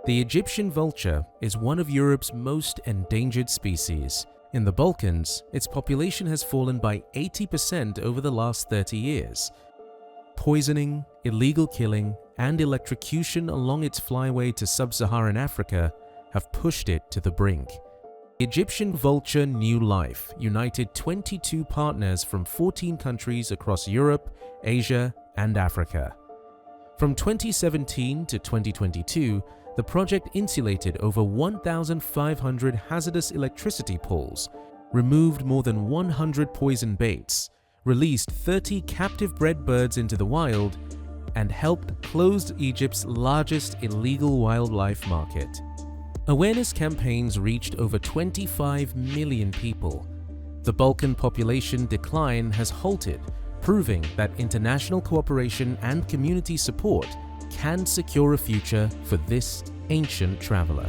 The Egyptian vulture is one of Europe's most endangered species. In the Balkans, its population has fallen by 80% over the last 30 years. Poisoning, illegal killing, and electrocution along its flyway to sub-Saharan Africa have pushed it to the brink. Egyptian vulture New Life united 22 partners from 14 countries across Europe, Asia, and Africa. From 2017 to 2022, the project insulated over 1,500 hazardous electricity poles, removed more than 100 poison baits, released 30 captive-bred birds into the wild, and helped close Egypt's largest illegal wildlife market. Awareness campaigns reached over 25 million people. The Balkan population decline has halted, proving that international cooperation and community support can secure a future for this ancient traveler.